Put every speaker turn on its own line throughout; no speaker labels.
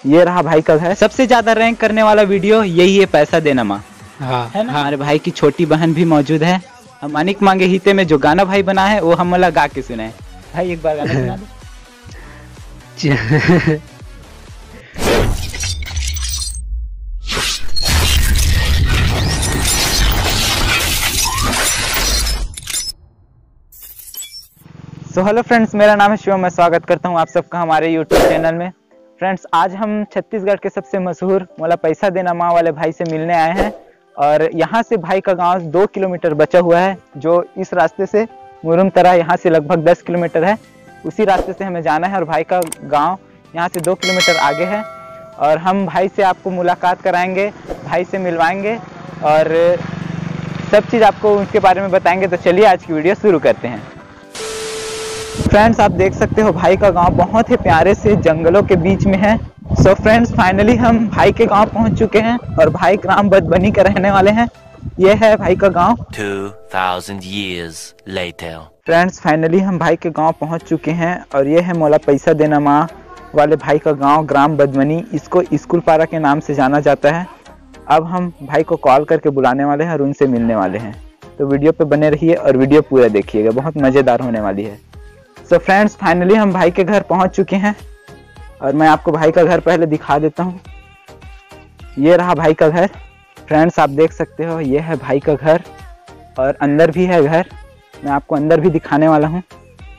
ये रहा भाई का घर। सबसे ज्यादा रैंक करने वाला वीडियो यही है, पैसा देना माँ। हाँ है ना। हमारे भाई की छोटी बहन भी मौजूद है। हम मानिक मांगे हिते में जो गाना भाई बना है वो हम वाला गा के सुने। भाई एक बार गाना सुना दो। हेलो फ्रेंड्स, मेरा नाम है शिवम। मैं स्वागत करता हूं आप सबका हमारे यूट्यूब चैनल में। फ्रेंड्स, आज हम छत्तीसगढ़ के सबसे मशहूर मोला पैसा देना माँ वाले भाई से मिलने आए हैं। और यहाँ से भाई का गांव 2 किलोमीटर बचा हुआ है, जो इस रास्ते से मुरुमतरा यहाँ से लगभग 10 किलोमीटर है। उसी रास्ते से हमें जाना है और भाई का गाँव यहाँ से 2 किलोमीटर आगे है। और हम भाई से आपको मुलाकात कराएंगे, भाई से मिलवाएंगे और सब चीज़ आपको उसके बारे में बताएंगे। तो चलिए आज की वीडियो शुरू करते हैं। फ्रेंड्स, आप देख सकते हो भाई का गांव बहुत ही प्यारे से जंगलों के बीच में है। सो फ्रेंड्स, फाइनली हम भाई के गांव पहुंच चुके हैं और भाई ग्राम बदबनी के रहने वाले हैं। ये है भाई का गांव।
2000 years later।
फ्रेंड्स, फाइनली हम भाई के गांव पहुंच चुके हैं और ये है मोला पैसा देना माँ वाले भाई का गांव, ग्राम बदबनी। इसको स्कूल पारा के नाम से जाना जाता है। अब हम भाई को कॉल करके बुलाने वाले हैं और उनसे मिलने वाले हैं। तो वीडियो पे बने रहिए और वीडियो पूरा देखिएगा, बहुत मज़ेदार होने वाली है। सो फ्रेंड्स, फाइनली हम भाई के घर पहुंच चुके हैं और मैं आपको भाई का घर पहले दिखा देता हूं। ये रहा भाई का घर। फ्रेंड्स, आप देख सकते हो ये है भाई का घर और अंदर भी है घर। मैं आपको अंदर भी दिखाने वाला हूं,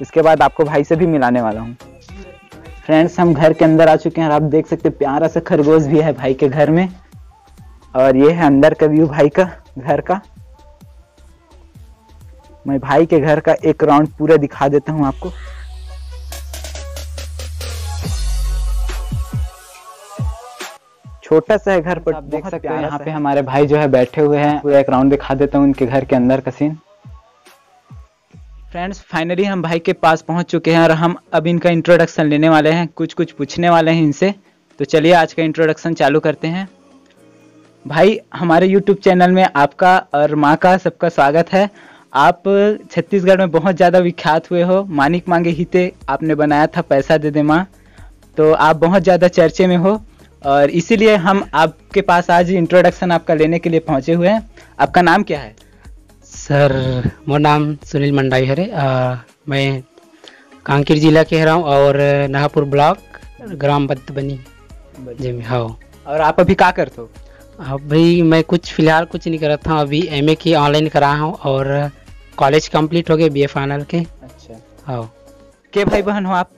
इसके बाद आपको भाई से भी मिलाने वाला हूं। फ्रेंड्स, हम घर के अंदर आ चुके हैं और आप देख सकते हैं प्यारा सा खरगोश भी है भाई के घर में। और ये है अंदर का व्यू भाई का घर का। मैं भाई के घर का एक राउंड पूरा दिखा देता हूं आपको। छोटा सा है घर पर, देख सकते हैं यहाँ पे हमारे भाई जो है बैठे हुए हैं। पूरा एक राउंड दिखा देता हूं उनके घर के अंदर का सीन। फ्रेंड्स, फाइनली हम भाई के पास पहुंच चुके हैं और हम अब इनका इंट्रोडक्शन लेने वाले हैं, कुछ पूछने वाले हैं इनसे। तो चलिए आज का इंट्रोडक्शन चालू करते हैं। भाई, हमारे यूट्यूब चैनल में आपका और माँ का सबका स्वागत है। आप छत्तीसगढ़ में बहुत ज़्यादा विख्यात हुए हो। मानिक मांगे हिते आपने बनाया था पैसा दे दे माँ, तो आप बहुत ज़्यादा चर्चे में हो और इसीलिए हम आपके पास आज इंट्रोडक्शन आपका लेने के लिए पहुँचे हुए हैं। आपका नाम क्या है?
सर, मोर नाम सुनील मंडाई हरे। मैं कांकेर जिला के रहा हूँ और नाहपुर ब्लॉक ग्राम बदबनी जी हाँ।
और आप अभी क्या करते हो?
अभी मैं फिलहाल कुछ नहीं कर रहा था। अभी MA की ऑनलाइन करा हूँ और कॉलेज कंप्लीट हो गए, BA फाइनल के।
अच्छा
हाँ।
के भाई बहन हो आप?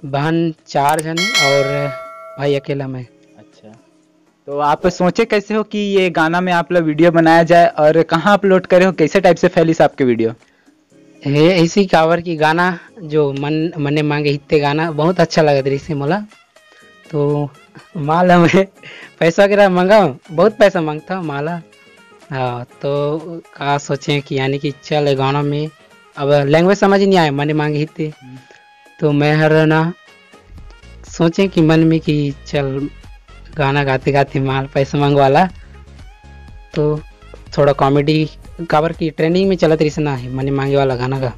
बहन 4 जन और भाई अकेला मैं।
अच्छा, तो आप सोचे कैसे हो कि ये गाना में आप लोग वीडियो बनाया जाए और कहाँ अपलोड करे हो? कैसे टाइप से फैली आपके वीडियो?
ऐसी कावर की गाना जो मने मांगे हित्ते गाना बहुत अच्छा लगा था इसे मोला। तो माला में पैसा वगैरह मांगा, बहुत पैसा मांगता माला। हाँ, तो का सोचे कि यानी कि चल गाना में अब लैंग्वेज समझ नहीं आए, मने मांगे हिते। तो मैं हर ना सोचे कि मन में कि चल गाना गाते गाते माल पैसा मांग वाला। तो थोड़ा कॉमेडी काबर की ट्रेंडिंग में चलत रही ना है मने मांगे वाला गाना का।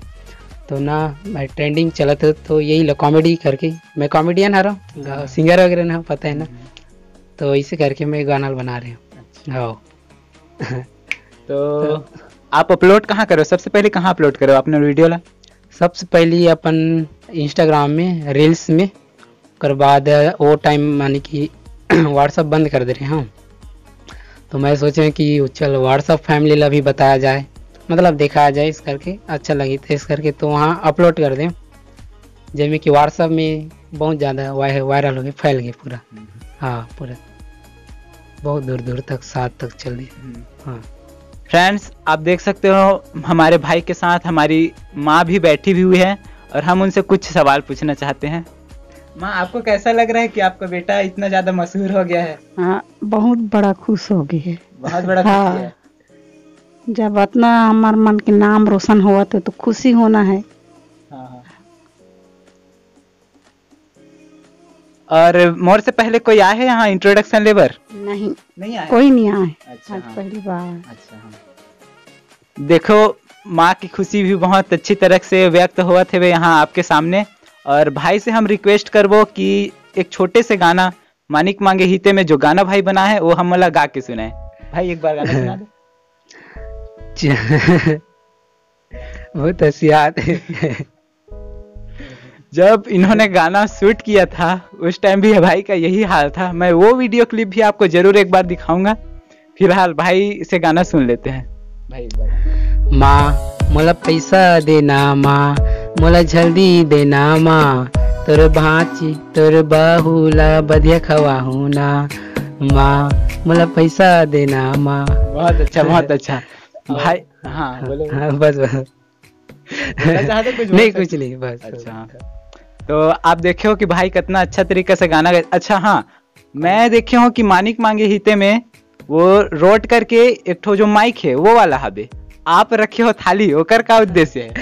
तो ना मैं ट्रेंडिंग चलत हो तो यही कॉमेडी करके, मैं कॉमेडियन आ रहा हूँ, सिंगर वगैरह ना पता है ना, तो इसे करके मैं गाना बना रही हूँ। हाँ।
तो आप अपलोड कहाँ करो? सबसे पहले कहाँ अपलोड करो अपने वीडियो ला?
सबसे पहले अपन इंस्टाग्राम में रील्स में, कर बाद वो टाइम मानी कि व्हाट्सअप बंद कर दे रहे हैं। तो मैं सोचे कि चल व्हाट्सअप फैमिली ला भी बताया जाए, मतलब देखा जाए इस करके, अच्छा लगी तो इस करके तो वहाँ अपलोड कर दें। जैसे कि व्हाट्सअप में बहुत ज़्यादा वायरल हो गए, फैल गए पूरा। हाँ, पूरा बहुत दूर दूर तक, साथ तक चल रही। हाँ
फ्रेंड्स, आप देख सकते हो हमारे भाई के साथ हमारी माँ भी बैठी हुई है और हम उनसे कुछ सवाल पूछना चाहते हैं। माँ, आपको कैसा लग रहा है कि आपका बेटा इतना ज़्यादा मशहूर हो गया है?
हाँ, बहुत बड़ा खुश हो गई है।
बहुत बड़ा खुशी है।
जब इतना हमारे मन के नाम रोशन हुआ तो खुशी होना है।
हाँ। और मोर से पहले कोई आया है यहाँ इंट्रोडक्शन लेबर?
नहीं
आया,
कोई नहीं आया।
अच्छा,
आज
हाँ।
पहली बार।
अच्छा, हाँ। देखो, माँ की खुशी भी बहुत अच्छी तरह से व्यक्त हुआ थे वे यहाँ आपके सामने। और भाई से हम रिक्वेस्ट करबो कि एक छोटे से गाना मानिक मांगे हिते में जो गाना भाई बना है वो हम वाला गा के सुनाए। भाई एक बार गाना सुना दे।
बहुत हंसी आती है।
जब इन्होंने गाना शूट किया था उस टाइम भी भाई का यही हाल था। मैं वो वीडियो क्लिप भी आपको जरूर एक बार दिखाऊंगा। फिलहाल भाई से गाना सुन लेते हैं। भाई एक बार।
माँ मोला पैसा देना माँ, मोला जल्दी देना माँ, तोर भांची तोर बाहुला बढ़िया खवाहू ना, माँ मोला पैसा देना माँ।
बहुत अच्छा बहुत अच्छा भाई। हाँ बोलो।
हाँ बस बस नहीं कुछ नहीं बस।
अच्छा हाँ। तो आप देखे हो कि भाई कितना अच्छा तरीके से गाना गाया। अच्छा हाँ, मैं देखे हूँ कि मानिक मांगे हिते में वो रोट करके एक ठो जो माइक है वो वाला हबे, आप रखे हो थाली, ओकर का उद्देश्य है?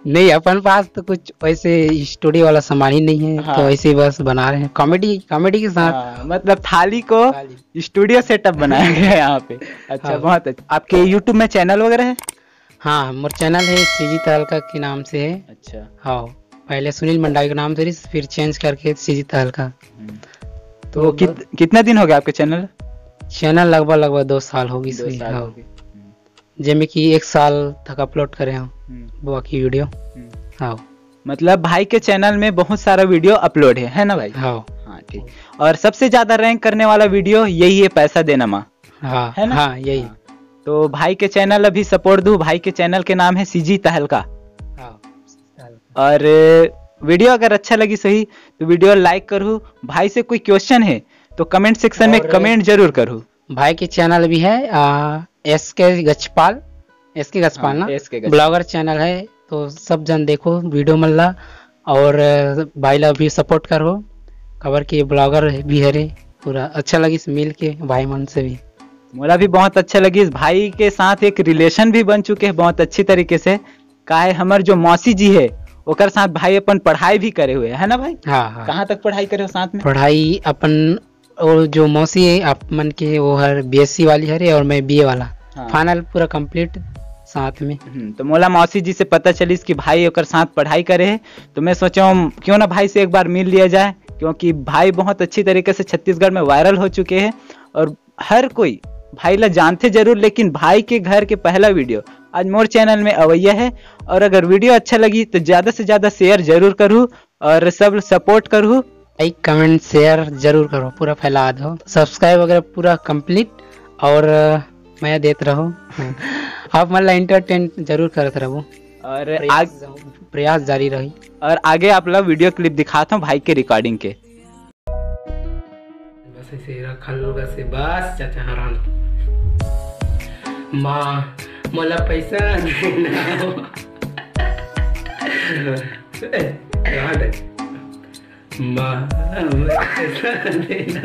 नहीं अपन पास तो कुछ वैसे स्टूडियो वाला सामान ही नहीं है।
हाँ।
तो ऐसे ही बस बना रहे हैं कॉमेडी के साथ।
हाँ, मतलब थाली को स्टूडियो सेटअप बनाया गया है यहाँ पे। अच्छा
हाँ।
बहुत अच्छा। आपके यूट्यूब में चैनल वगैरह है?
हाँ मोर चैनल है सीजी तहलका के नाम से है।
अच्छा
हाँ पहले सुनील मंडावी के नाम से रही, फिर चेंज करके सीजी तहलका।
तो कितना दिन हो गया आपके चैनल?
चैनल लगभग 2 साल होगी सही। हाँ जेमे कि 1 साल तक अपलोड करे हम बाकी वीडियो। हाँ
मतलब भाई के चैनल में बहुत सारा वीडियो अपलोड है ना भाई?
हाँ
हाँ ठीक। और सबसे ज्यादा रैंक करने वाला वीडियो यही है, पैसा देना माँ,
हाँ
है ना?
हाँ यही।
हाँ। तो भाई के चैनल अभी सपोर्ट दूं। भाई के चैनल के नाम है सीजी तहलका।
हाँ
और वीडियो अगर अच्छा लगी सही तो वीडियो लाइक करूँ। भाई से कोई क्वेश्चन है तो कमेंट सेक्शन में कमेंट जरूर करूँ।
भाई के चैनल भी है एसके गजपाल ना,
SK गजपाल।
ब्लॉगर चैनल है। तो सब जन देखो वीडियो मल्ला और भाई ला भी सपोर्ट करो। खबर की ब्लॉगर भी है रे, पूरा अच्छा लगी मिल के भाई मन से भी।
मोला भी बहुत अच्छा लगी। इस भाई के साथ एक रिलेशन भी बन चुके हैं बहुत अच्छी तरीके से। का है हमार जो मौसी जी है ओकर साथ भाई अपन पढ़ाई भी करे हुए है ना भाई?
हाँ हाँ
कहाँ तक पढ़ाई करे हो साथ में?
पढ़ाई अपन और जो मौसी है अपन के वो है बीएससी वाली है रे, और मैं बीए वाला।
हाँ।
फाइनल पूरा कंप्लीट साथ में।
तो मोला मौसी जी से पता चली कि भाई ओकर साथ पढ़ाई करे है। तो मैं सोचा हूँ क्यों ना भाई से एक बार मिल लिया जाए, क्योंकि भाई बहुत अच्छी तरीके से छत्तीसगढ़ में वायरल हो चुके हैं और हर कोई भाई ला जानते जरूर। लेकिन भाई के घर के पहला वीडियो आज मोर चैनल में अवैया है। और अगर वीडियो अच्छा लगी तो ज्यादा से ज्यादा शेयर जरूर करूँ और सब सपोर्ट करूँ।
लाइक कमेंट शेयर जरूर करो, पूरा फैला दो। सब्सक्राइब वगैरह पूरा कंप्लीट और मैं देते रहो। आप मतलब एंटरटेन जरूर करते रहो
और
प्रयास जारी रही।
और आगे आप लोग वीडियो क्लिप दिखाता हूँ भाई के रिकॉर्डिंग के।
बस ऐसे रखल होगा से बस चाचा हरान। माँ मोला पैसा देना। माँ मोला पैसा देना,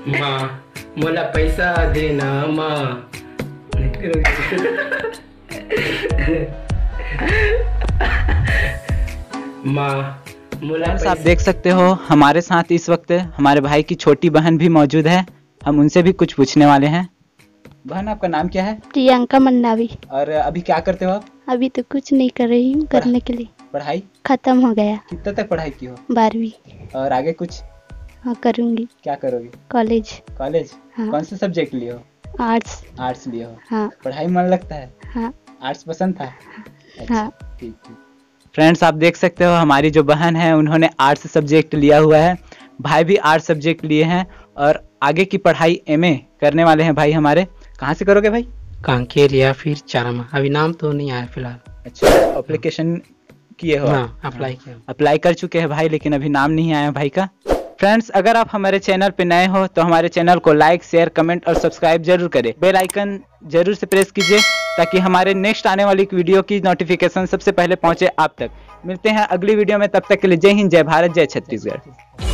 माँ मोला पैसा देना माँ। माँ मोला
आप देख सकते हो हमारे साथ इस वक्त हमारे भाई की छोटी बहन भी मौजूद है। हम उनसे भी कुछ पूछने वाले हैं। बहन आपका नाम क्या है?
प्रियंका मंडावी।
और अभी क्या करते हो आप?
अभी तो कुछ नहीं कर रही हूँ, करने के लिए
पढ़ाई
खत्म हो गया।
कितना तक पढ़ाई की हो?
12वीं।
और आगे कुछ
हाँ करूँगी।
क्या करोगे?
कॉलेज।
कॉलेज?
हाँ।
कौन से सब्जेक्ट लिए हो?
आर्ट्स।
आर्ट्स लिए हो?
हाँ
पढ़ाई मन लगता है?
हाँ
आर्ट्स पसंद था?
हाँ।
ठीक ठीक। फ्रेंड्स आप देख सकते हो हमारी जो बहन है उन्होंने आर्ट्स सब्जेक्ट लिया हुआ है। भाई भी आर्ट्स सब्जेक्ट लिए हैं और आगे की पढ़ाई एमए करने वाले हैं भाई हमारे। कहाँ से करोगे भाई?
कांकेर या फिर चारामा, अभी नाम तो नहीं आया फिलहाल।
अच्छा एप्लीकेशन किए हो?
हाँ अप्लाई किया।
अप्लाई कर चुके हैं भाई, लेकिन अभी नाम नहीं आया भाई का। फ्रेंड्स अगर आप हमारे चैनल पे नए हो तो हमारे चैनल को लाइक शेयर कमेंट और सब्सक्राइब जरूर करें। बेल आइकन जरूर से प्रेस कीजिए ताकि हमारे नेक्स्ट आने वाली वीडियो की नोटिफिकेशन सबसे पहले पहुंचे आप तक। मिलते हैं अगली वीडियो में, तब तक के लिए जय हिंद, जय भारत, जय छत्तीसगढ़।